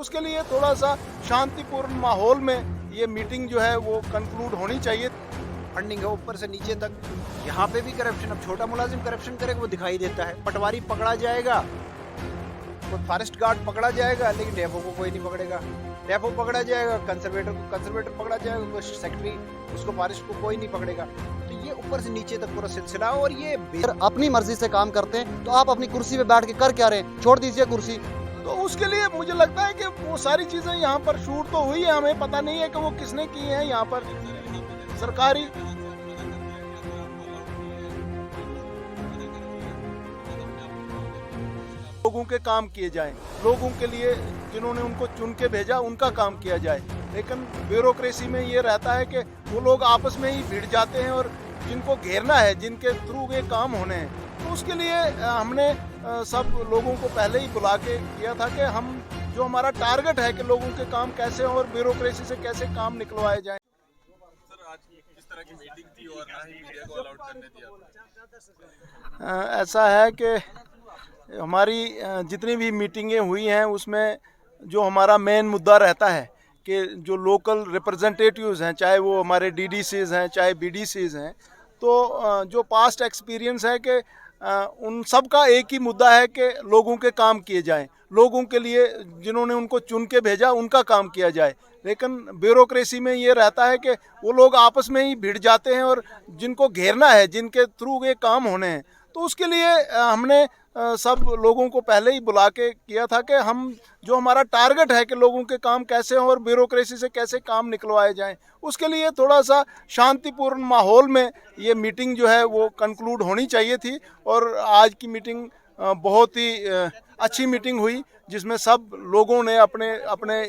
उसके लिए थोड़ा सा शांतिपूर्ण माहौल में ये मीटिंग जो है वो कंक्लूड होनी चाहिए। फंडिंग है ऊपर से नीचे तक, यहाँ पे भी करप्शन। अब छोटा मुलाजिम करप्शन करेगा वो दिखाई देता है, पटवारी पकड़ा जाएगा, कोई फॉरेस्ट गार्ड पकड़ा जाएगा, लेकिन डेपो को कोई नहीं पकड़ेगा। डेपो पकड़ा जाएगा, कंजर्वेटर को कंजर्वेटर पकड़ा जाएगा, कोई सेक्रेटरी उसको फॉरेस्ट को कोई नहीं पकड़ेगा। तो ये ऊपर से नीचे तक पूरा सिलसिला। और ये अगर अपनी मर्जी से काम करते हैं तो आप अपनी कुर्सी पे बैठ के कर क्या रहे हैं, छोड़ दीजिए कुर्सी। तो उसके लिए मुझे लगता है कि वो सारी चीजें यहाँ पर शूट तो हुई है, हमें पता नहीं है कि वो किसने की है। यहाँ पर सरकारी लोगों के काम किए जाएं, लोगों के लिए जिन्होंने उनको चुन के भेजा उनका काम किया जाए। लेकिन ब्यूरोक्रेसी में ये रहता है कि वो लोग आपस में ही भिड़ जाते हैं और जिनको घेरना है, जिनके थ्रू ये काम होने हैं, तो उसके लिए हमने सब लोगों को पहले ही बुला के किया था कि हम जो हमारा टारगेट है कि लोगों के काम कैसे हों और ब्यूरोक्रेसी से कैसे काम निकलवाए जाएं। सर, आज किस तरह की मीटिंग थी और ना ही मीडिया को अलाउड करने दिया? ऐसा है कि हमारी जितनी भी मीटिंगें हुई हैं उसमें जो हमारा मेन मुद्दा रहता है कि जो लोकल रिप्रेजेंटेटिव्स हैं, चाहे वो हमारे डीडीसीज हैं चाहे बीडीसीज हैं, तो जो पास्ट एक्सपीरियंस है कि उन सब का एक ही मुद्दा है कि लोगों के काम किए जाएं, लोगों के लिए जिन्होंने उनको चुन के भेजा उनका काम किया जाए। लेकिन ब्यूरोक्रेसी में ये रहता है कि वो लोग आपस में ही भिड़ जाते हैं और जिनको घेरना है, जिनके थ्रू ये काम होने हैं, तो उसके लिए हमने सब लोगों को पहले ही बुला के किया था कि हम जो हमारा टारगेट है कि लोगों के काम कैसे हों और ब्यूरोक्रेसी से कैसे काम निकलवाए जाएं, उसके लिए थोड़ा सा शांतिपूर्ण माहौल में ये मीटिंग जो है वो कंक्लूड होनी चाहिए थी। और आज की मीटिंग बहुत ही अच्छी मीटिंग हुई, जिसमें सब लोगों ने अपने अपने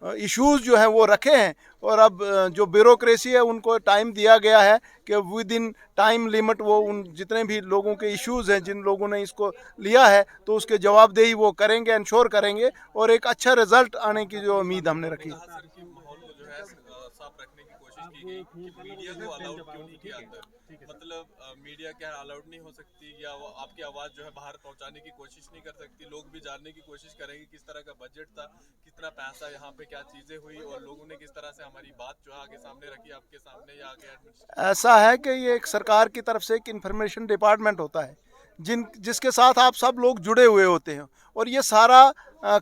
इश्यूज़ जो हैं वो रखे हैं। और अब जो ब्यूरोक्रेसी है उनको टाइम दिया गया है कि विद इन टाइम लिमिट वो उन जितने भी लोगों के इश्यूज़ हैं, जिन लोगों ने इसको लिया है, तो उसके जवाबदेही वो करेंगे, इंश्योर करेंगे और एक अच्छा रिजल्ट आने की जो उम्मीद हमने रखी। सर, कि माहौल को जो है साफ रखने की कोशिश की गई कि मीडिया को अलाउड क्यों नहीं किया अंदर? मतलब मीडिया क्या अलाउड नहीं हो सकती, या वो आपकी आवाज़ जो है बाहर पहुंचाने की कोशिश नहीं कर सकती? लोग भी जानने की कोशिश करेंगे किस तरह का बजट था, कितना पैसा, यहाँ पे क्या चीज़ें हुई और लोगों ने किस तरह से हमारी बात जो है आगे सामने रखी, आपके सामने या आगे। ऐसा है कि ये एक सरकार की तरफ से एक इंफॉर्मेशन डिपार्टमेंट होता है जिसके साथ आप सब लोग जुड़े हुए होते हैं, और ये सारा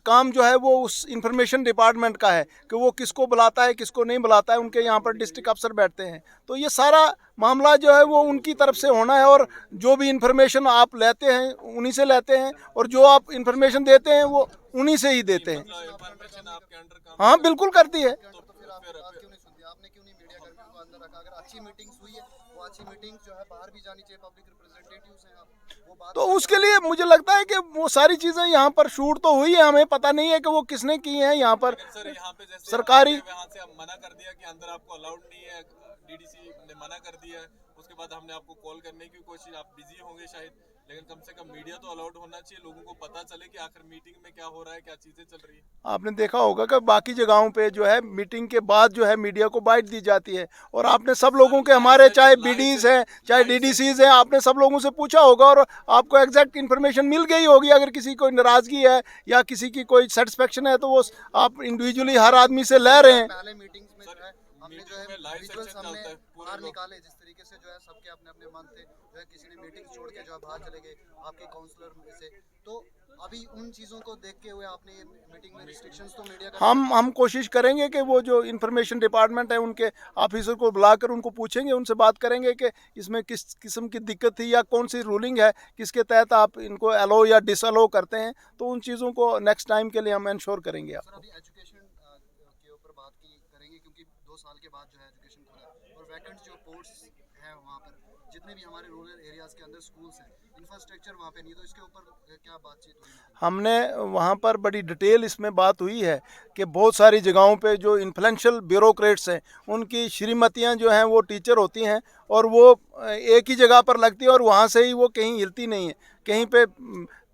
काम जो है वो उस इंफॉर्मेशन डिपार्टमेंट का है कि वो किसको बुलाता है किसको नहीं बुलाता है। उनके यहाँ पर डिस्ट्रिक्ट अफसर बैठते हैं, तो ये सारा मामला जो है वो उनकी तरफ से होना है। और जो भी इंफॉर्मेशन आप लेते हैं उन्हीं से लेते हैं, और जो आप इंफॉर्मेशन देते हैं वो उन्हीं से ही देते हैं। इंफॉर्मेशन आपके अंडर काम हाँ, बिल्कुल करती है। तो फिर आप बात क्यों नहीं सुनती? आपने क्यों नहीं मीडिया कर्मियों को अंदर रखा? अगर अच्छी मीटिंग्स हुई है, वो अच्छी मीटिंग जो है बाहर भी जानी चाहिए, पब्लिक रिप्रेजेंटेटिव्स हैं आप, वो बात। तो उसके लिए मुझे लगता है कि वो सारी चीज़ें यहाँ पर शूट तो हुई है, हमें पता नहीं है कि वो किसने की हैं। यहाँ पर सर, यहाँ पे जैसे सरकारी यहाँ से मना कर दिया कि अंदर आपको अलाउड नहीं है, डीडीसी ने मना कर दिया है। उसके बाद हमने आपको कॉल करने की कोशिश, आप बिजी होंगे शायद, लेकिन कम से कम मीडिया तो अलाउड होना चाहिए, लोगों को पता चले कि आखिर मीटिंग में क्या हो रहा है, क्या चीजें चल रही है। आपने देखा होगा कि बाकी जगहों पे जो है मीटिंग के बाद जो है मीडिया को बाइट दी जाती है, और आपने सब लोगों के, हमारे चाहे बीडीज हैं चाहे डीडीसीज हैं, आपने सब लोगों से पूछा होगा और आपको एग्जैक्ट इन्फॉर्मेशन मिल गई होगी। अगर किसी को नाराज़गी है या किसी की कोई सेटिस्फेक्शन है तो वो आप इंडिविजुअली हर आदमी से ले रहे हैं। पहले मीटिंग्स में जो है हमने जो है विजुअल्स हमने बाहर निकाले, जिस तरीके से जो है सबके अपने अपने मन थे, जो है किसी ने मीटिंग छोड़ के जो है बाहर चले गए आपके काउंसलर में से। तो अभी उन चीज़ों को देखते हुए आपने ये मीटिंग में रिस्ट्रिक्शंस तो मीडिया का हम कोशिश करेंगे कि वो जो इंफॉर्मेशन डिपार्टमेंट है उनके ऑफिसर को बुलाकर उनको पूछेंगे, उनसे बात करेंगे कि इसमें किस किस्म की दिक्कत थी या कौन सी रूलिंग है, किसके तहत आप इनको अलो या डिसअलो करते हैं। तो उन चीज़ों को नेक्स्ट टाइम के लिए हम इंश्योर करेंगे। सर, अभी एजुकेशन के ऊपर बात की करेंगे, क्योंकि 2 साल के बाद जो है एजुकेशन खुला है और वैकेंट जो पोस्ट्स हैं वहाँ पर, जितने भी हमारे रूरल एरियाज़ के अंदर स्कूल्स हैं, इंफ्रास्ट्रक्चर वहाँ पे नहीं, तो इसके ऊपर क्या बातचीत हुई? हमने वहाँ पर बड़ी डिटेल इसमें बात हुई है कि बहुत सारी जगहों पे जो इन्फ्लुएंशियल ब्यूरोक्रेट्स हैं उनकी श्रीमतियाँ जो हैं वो टीचर होती हैं, और वो एक ही जगह पर लगती है और वहाँ से ही वो कहीं हिलती नहीं है। कहीं पे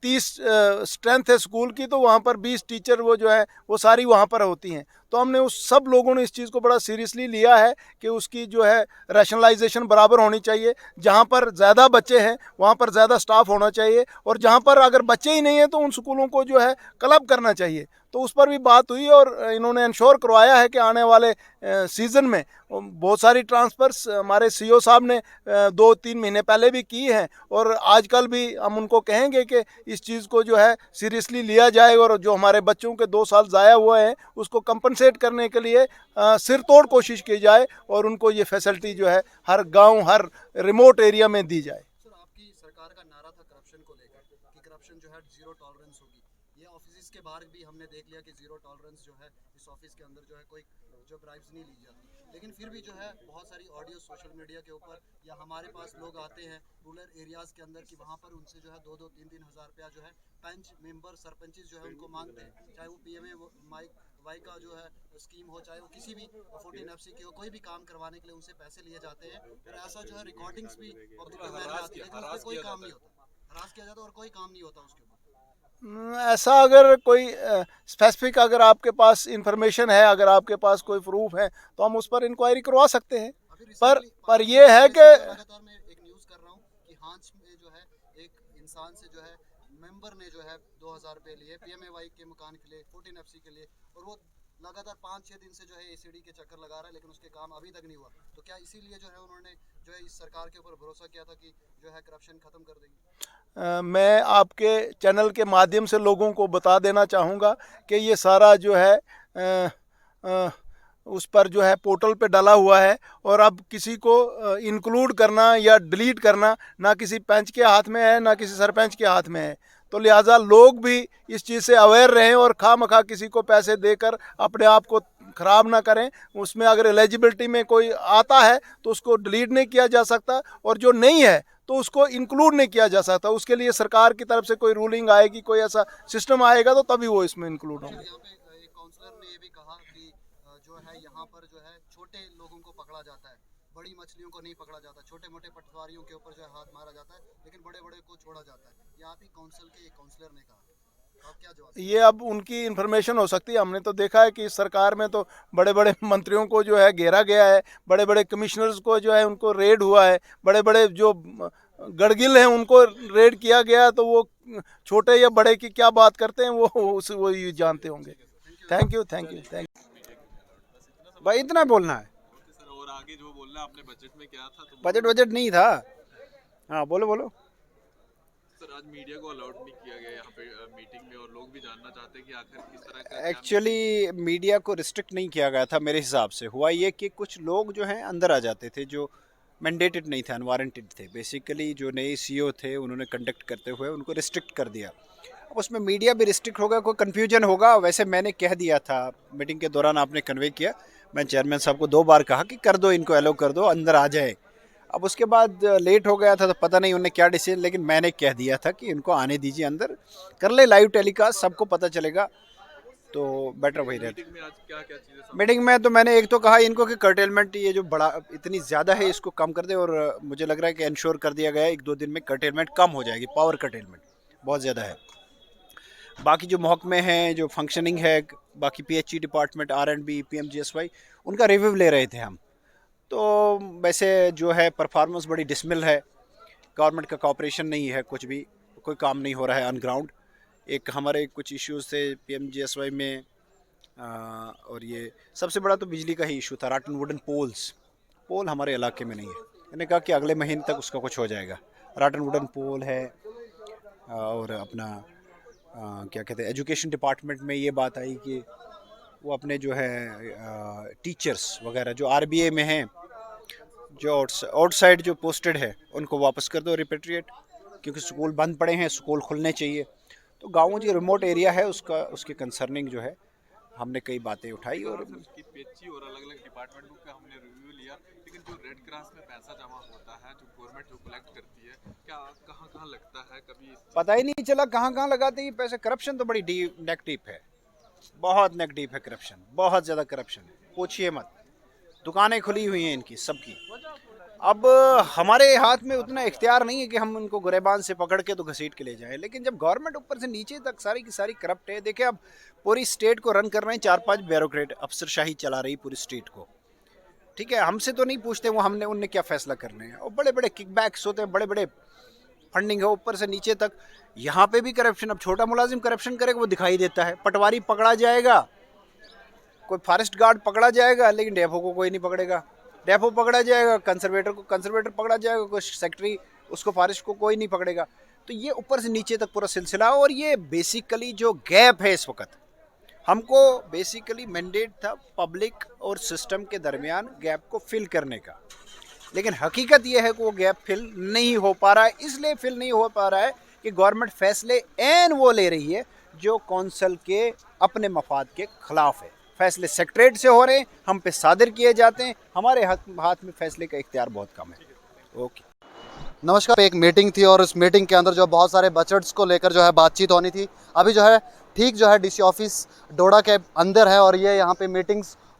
30 स्ट्रेंथ है स्कूल की, तो वहाँ पर 20 टीचर वो जो है वो सारी वहाँ पर होती हैं। तो हमने उस सब लोगों ने इस चीज़ को बड़ा सीरियसली लिया है कि उसकी जो है रैशनलाइजेशन बराबर होनी चाहिए। जहाँ पर ज़्यादा बच्चे हैं वहाँ पर ज़्यादा स्टाफ होना चाहिए, और जहाँ पर अगर बच्चे ही नहीं हैं तो उन स्कूलों को जो है क्लब करना चाहिए। तो उस पर भी बात हुई और इन्होंने इंश्योर करवाया है कि आने वाले सीज़न में बहुत सारी ट्रांसफ़र्स हमारे सीईओ साहब ने 2-3 महीने पहले भी की हैं और आजकल भी हम उनको कहेंगे कि इस चीज़ को जो है सीरियसली लिया जाए और जो हमारे बच्चों के 2 साल ज़ाया हुए हैं उसको कंपनसेट करने के लिए सिरतोड़ कोशिश की जाए और उनको ये फैसिलिटी जो है हर गांव हर रिमोट एरिया में दी जाए। सर, आपकी सरकार का नारा था करप्शन को लेकर कि करप्शन जो है जीरो टॉलरेंस होगी। ये ऑफिस के बाहर भी हमने देख लिया कि जीरो टॉलरेंस जो है इस ऑफिस के अंदर जो है कोई जो ब्राइब्स नहीं ली जाती, लेकिन फिर भी जो है बहुत सारी ऑडियो सोशल मीडिया के ऊपर या हमारे पास लोग आते हैं रूरल एरियाज़ के अंदर कि वहाँ पर उनसे जो है 2-3 हज़ार रुपया जो है पंच मेंबर सरपंचेस जो है उनको मांगते हैं, चाहे वो पीएमए वाई का जो है स्कीम हो, चाहे वो किसी भी 14FC की हो, कोई भी काम करवाने के लिए उनसे पैसे लिए जाते हैं। फिर ऐसा जो है रिकॉर्डिंग्स भी पब्लिक डोमेन में आती है, लेकिन उस पर कोई काम नहीं होता, हरास किया जाता है और कोई काम नहीं होता उसके ऊपर। ऐसा अगर कोई स्पेसिफिक अगर आपके पास इंफॉर्मेशन है, अगर आपके पास कोई प्रूफ है तो हम उस पर इंक्वायरी करवा सकते हैं। पर ये है कि लगातार मैं एक न्यूज़ कर रहा हूँ कि हांच में जो है एक इंसान से जो है मेंबर ने जो है 2000 रुपये लिए पीएमएवाई के मकान के लिए 14FC के लिए, और वो लगातार 5-6 दिन से जो है एसीडी के चक्कर लगा रहा है, लेकिन उसके काम अभी तक नहीं हुआ। तो क्या इसीलिए जो है उन्होंने जो है इस सरकार के ऊपर भरोसा किया था कि जो है करप्शन खत्म कर देंगे? मैं आपके चैनल के माध्यम से लोगों को बता देना चाहूँगा कि ये सारा जो है उस पर जो है पोर्टल पे डाला हुआ है और अब किसी को इंक्लूड करना या डिलीट करना ना किसी पंच के हाथ में है ना किसी सरपंच के हाथ में है। तो लिहाजा लोग भी इस चीज़ से अवेयर रहें और खामखा किसी को पैसे देकर अपने आप को ख़राब ना करें। उसमें अगर एलिजिबिलिटी में कोई आता है तो उसको डिलीट नहीं किया जा सकता और जो नहीं है तो उसको इंक्लूड नहीं किया जा सकता। उसके लिए सरकार की तरफ से कोई रूलिंग आएगी, कोई ऐसा सिस्टम आएगा तो तभी वो इसमें इंक्लूड होंगे। यहाँ पे एक काउंसलर ने ये भी कहा कि जो है यहाँ पर जो है छोटे लोगों को पकड़ा जाता है, बड़ी मछलियों को नहीं पकड़ा जाता, छोटे मोटे पटवारियों के ऊपर जो है हाथ मारा जाता है, लेकिन बड़े बड़े को छोड़ा जाता है। ये आप ही काउंसिल के एक काउंसलर ने कहा, आप क्या जवाब? ये अब उनकी इन्फॉर्मेशन हो सकती है। हमने तो देखा है कि इस सरकार में तो बड़े बड़े मंत्रियों को जो है घेरा गया है, बड़े बड़े कमिश्नर्स को जो है उनको रेड हुआ है, बड़े बड़े जो गड़गिल हैं उनको रेड किया गया, तो वो छोटे या बड़े की क्या बात करते हैं वो ये जानते होंगे। Thank you. भाई इतना बोलना है, सर और आगे जो बोलना आपने बजट में क्या था तो बजट नहीं था। हाँ बोलो। सर आज मीडिया को अलाउड नहीं किया गया यहाँ पे मीटिंग में, और लोग भी जानना चाहते हैं कि आखिर किस तरह का एक्चुअली मीडिया को रिस्ट्रिक्ट नहीं किया गया था। मेरे हिसाब से हुआ ये कि कुछ लोग जो हैं अंदर आ जाते थे जो मैंडेटेड नहीं थे, अनवारंटेड थे। बेसिकली जो नए सीईओ थे उन्होंने कंडक्ट करते हुए उनको रिस्ट्रिक्ट कर दिया। अब उसमें मीडिया भी रिस्ट्रिक्ट होगा, कोई कन्फ्यूजन होगा। वैसे मैंने कह दिया था मीटिंग के दौरान, आपने कन्वे किया, मैं चेयरमैन साहब को 2 बार कहा कि कर दो, इनको अलाउ कर दो, अंदर आ जाए। अब उसके बाद लेट हो गया था तो पता नहीं उन्होंने क्या डिसीजन, लेकिन मैंने कह दिया था कि इनको आने दीजिए, अंदर कर ले, लाइव टेलीकास्ट, सबको पता चलेगा, तो बेटर वही रहता। मीटिंग में आज क्या क्या चीज़ें मीटिंग में तो मैंने एक तो कहा इनको कि कर्टेलमेंट ये जो बड़ा इतनी ज़्यादा है इसको कम कर दे, और मुझे लग रहा है कि इंश्योर कर दिया गया है 1-2 दिन में कर्टेलमेंट कम हो जाएगी। पावर कर्टेलमेंट बहुत ज़्यादा है। बाकी जो महकमे हैं, जो फंक्शनिंग है, बाकी PHE डिपार्टमेंट, R&B, PMGSY, उनका रिव्यू ले रहे थे हम। तो वैसे जो है परफॉर्मेंस बड़ी डिसमिल है, गवर्नमेंट का कॉपरेशन नहीं है, कुछ भी कोई काम नहीं हो रहा है ऑन ग्राउंड। एक हमारे कुछ इश्यूज थे PMGSY में, और ये सबसे बड़ा तो बिजली का ही इशू था। राटन वुडन पोल हमारे इलाके में नहीं है। मैंने कहा कि अगले महीने तक उसका कुछ हो जाएगा। राटन वुडन पोल है, और अपना क्या कहते हैं, एजुकेशन डिपार्टमेंट में ये बात आई कि वो अपने जो है टीचर्स वगैरह जो RBA में हैं, जो आउटसाइड जो पोस्टेड है, उनको वापस कर दो, रिपेट्रिएट, क्योंकि स्कूल बंद पड़े हैं, स्कूल खुलने चाहिए। तो गाँव जो रिमोट एरिया है उसके कंसर्निंग जो है हमने कई बातें उठाई। और की PHE और अलग अलग डिपार्टमेंटों का हमने रिव्यू लिया, लेकिन जो रेड क्रॉस में पैसा जमा होता है, जो गवर्नमेंट जो कलेक्ट करती है, क्या कहाँ लगता है, कभी पता ही नहीं चला कहाँ लगाते हैं पैसे। करप्शन तो बड़ी नेगेटिव है, बहुत नेगेटिव है करप्शन, बहुत ज़्यादा करप्शन है, पूछिए मत। दुकानें खुली हुई हैं इनकी सबकी। अब हमारे हाथ में उतना इख्तियार नहीं है कि हम उनको गुरेबान से पकड़ के तो घसीट के ले जाएं, लेकिन जब गवर्नमेंट ऊपर से नीचे तक सारी की सारी करप्ट है। देखिए अब पूरी स्टेट को रन कर रहे हैं 4-5 ब्यूरोक्रेट, अफसरशाही चला रही पूरी स्टेट को, ठीक है। हमसे तो नहीं पूछते वो, उनने क्या फैसला करने हैं। और बड़े बड़े किकबैक्स होते हैं, बड़े बड़े फंडिंग है ऊपर से नीचे तक। यहाँ पे भी करप्शन, अब छोटा मुलाजिम करप्शन करेगा वो दिखाई देता है। पटवारी पकड़ा जाएगा, कोई फॉरेस्ट गार्ड पकड़ा जाएगा, लेकिन डेफो को कोई नहीं पकड़ेगा। डेफो पकड़ा जाएगा, कंजर्वेटर को कंजर्वेटर पकड़ा जाएगा, कोई सेक्रेटरी उसको फॉरेस्ट को कोई नहीं पकड़ेगा। तो ये ऊपर से नीचे तक पूरा सिलसिला। और ये बेसिकली जो गैप है इस वक्त, हमको बेसिकली मैंडेट था पब्लिक और सिस्टम के दरमियान गैप को फिल करने का, लेकिन हकीकत ये है कि वो गैप फिल नहीं हो पा रहा है। इसलिए फिल नहीं हो पा रहा है कि गवर्नमेंट फैसले एन वो ले रही है जो कौंसल के अपने मफाद के खिलाफ है। फैसले सेक्रेटरीट से हो रहे हैं, हम पे सादिर किए जाते हैं, हमारे हाथ में फैसले का इख्तियार बहुत कम है। ओके, नमस्कार। एक मीटिंग थी और उस मीटिंग के अंदर जो बहुत सारे बजट्स को लेकर जो है बातचीत होनी थी। अभी जो है ठीक जो है डीसी ऑफिस डोडा के अंदर है और ये यहाँ पे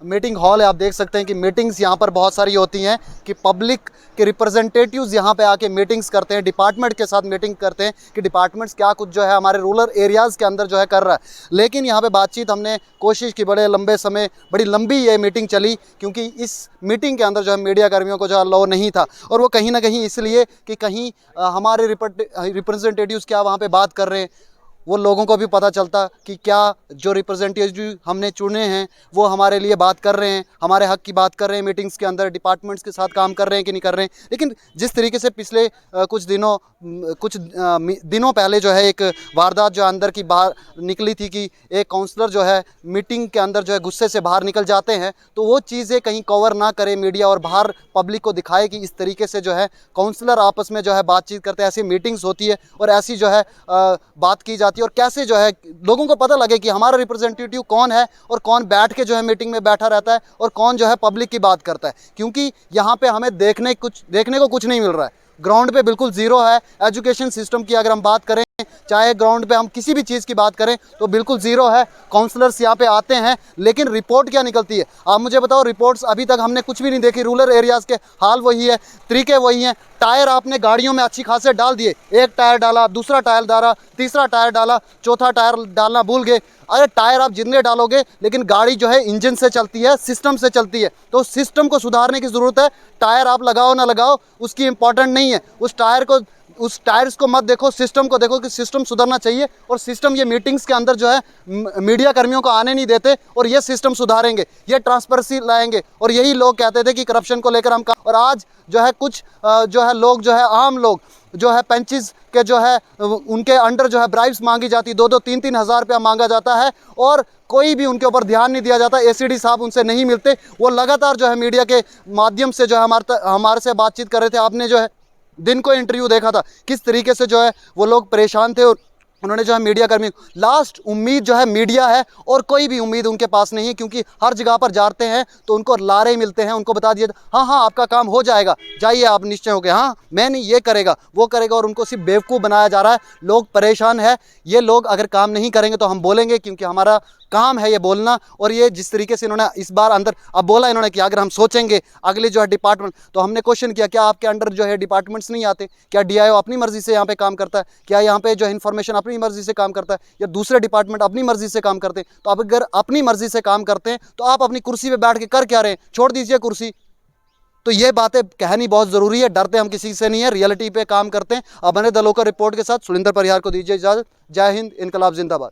मीटिंग हॉल है। आप देख सकते हैं कि मीटिंग्स यहाँ पर बहुत सारी होती हैं कि पब्लिक के रिप्रेजेंटेटिव्स यहाँ पे आके मीटिंग्स करते हैं, डिपार्टमेंट के साथ मीटिंग करते हैं कि डिपार्टमेंट्स क्या कुछ जो है हमारे रूरल एरियाज़ के अंदर जो है कर रहा है। लेकिन यहाँ पे बातचीत हमने कोशिश की, बड़े लंबे समय बड़ी लंबी ये मीटिंग चली, क्योंकि इस मीटिंग के अंदर जो है मीडिया कर्मियों को जो है अलाउ नहीं था। और वो कहीं ना कहीं इसलिए कि कहीं हमारे रिप्रेजेंटेटिव्स क्या वहाँ पर बात कर रहे हैं, वो लोगों को भी पता चलता कि क्या जो रिप्रेजेंटेटिव हमने चुने हैं वो हमारे लिए बात कर रहे हैं, हमारे हक की बात कर रहे हैं, मीटिंग्स के अंदर डिपार्टमेंट्स के साथ काम कर रहे हैं कि नहीं कर रहे हैं। लेकिन जिस तरीके से पिछले कुछ दिनों पहले जो है एक वारदात जो अंदर की बाहर निकली थी कि एक काउंसलर जो है मीटिंग के अंदर जो है गुस्से से बाहर निकल जाते हैं, तो वो चीज़ें कहीं कवर ना करे मीडिया और बाहर पब्लिक को दिखाए कि इस तरीके से जो है काउंसलर आपस में जो है बातचीत करते हैं, ऐसी मीटिंग्स होती है और ऐसी जो है बात की जाती है, और कैसे जो है लोगों को पता लगे कि हमारा रिप्रेजेंटेटिव कौन है और कौन बैठ के जो है मीटिंग में बैठा रहता है और कौन जो है पब्लिक की बात करता है। क्योंकि यहाँ पे हमें देखने को कुछ नहीं मिल रहा है, ग्राउंड पे बिल्कुल ज़ीरो है। एजुकेशन सिस्टम की अगर हम बात करें, चाहे ग्राउंड पे हम किसी भी चीज़ की बात करें तो बिल्कुल ज़ीरो है। काउंसलर्स यहाँ पे आते हैं, लेकिन रिपोर्ट क्या निकलती है आप मुझे बताओ। रिपोर्ट्स अभी तक हमने कुछ भी नहीं देखी। रूरल एरियाज़ के हाल वही है, तरीके वही हैं। टायर आपने गाड़ियों में अच्छी खासे डाल दिए, एक टायर डाला, दूसरा टायर डाला, तीसरा टायर डाला, चौथा टायर डालना भूल गए। अरे टायर आप जितने डालोगे, लेकिन गाड़ी जो है इंजन से चलती है, सिस्टम से चलती है, तो सिस्टम को सुधारने की ज़रूरत है। टायर आप लगाओ ना लगाओ उसकी इंपॉर्टेंट नहीं है, उस टायर्स को मत देखो, सिस्टम को देखो कि सिस्टम सुधरना चाहिए। और सिस्टम ये मीटिंग्स के अंदर जो है मीडिया कर्मियों को आने नहीं देते और ये सिस्टम सुधारेंगे, ये ट्रांसपेरेंसी लाएंगे। और यही लोग कहते थे कि करप्शन को लेकर हम और आज जो है कुछ जो है लोग जो है आम लोग जो है पेंचेस के जो है उनके अंडर जो है ब्राइब्स मांगी जाती, 2-2, 3-3 हज़ार रुपया मांगा जाता है और कोई भी उनके ऊपर ध्यान नहीं दिया जाता। एसीडी साहब उनसे नहीं मिलते, वो लगातार जो है मीडिया के माध्यम से जो है हमारे से बातचीत कर रहे थे। आपने जो है दिन को इंटरव्यू देखा था, किस तरीके से जो है वो लोग परेशान थे और उन्होंने जो है मीडिया कर्मी, लास्ट उम्मीद जो है मीडिया है और कोई भी उम्मीद उनके पास नहीं है, क्योंकि हर जगह पर जाते हैं तो उनको लारे मिलते हैं, उनको बता दिया हाँ आपका काम हो जाएगा, जाइए आप निश्चय हो गए, हाँ मैं नहीं ये करेगा वो करेगा, और उनको सिर्फ बेवकूफ़ बनाया जा रहा है। लोग परेशान है। ये लोग अगर काम नहीं करेंगे तो हम बोलेंगे, क्योंकि हमारा काम है ये बोलना। और ये जिस तरीके से इन्होंने इस बार अंदर अब बोला इन्होंने कि अगर हम सोचेंगे अगले जो है डिपार्टमेंट, तो हमने क्वेश्चन किया क्या आपके अंडर जो है डिपार्टमेंट्स नहीं आते, क्या डीआईओ अपनी मर्जी से यहाँ पे काम करता है, क्या यहाँ पे जो है इन्फॉर्मेशन अपनी मर्जी से काम करता है, या दूसरे डिपार्टमेंट अपनी मर्जी से काम करते हैं। तो अब अगर अपनी मर्जी से काम करते हैं तो आप अपनी कुर्सी पे बैठ के कर क्या रहे हैं, छोड़ दीजिए कुर्सी। तो ये बातें कहनी बहुत ज़रूरी है, डरते हम किसी से नहीं है, रियलिटी पे काम करते हैं। अब बने दलों का रिपोर्ट के साथ सुलिंदर परिहार को दीजिए इजाज़त। जय हिंद, इनकलाब जिंदाबाद।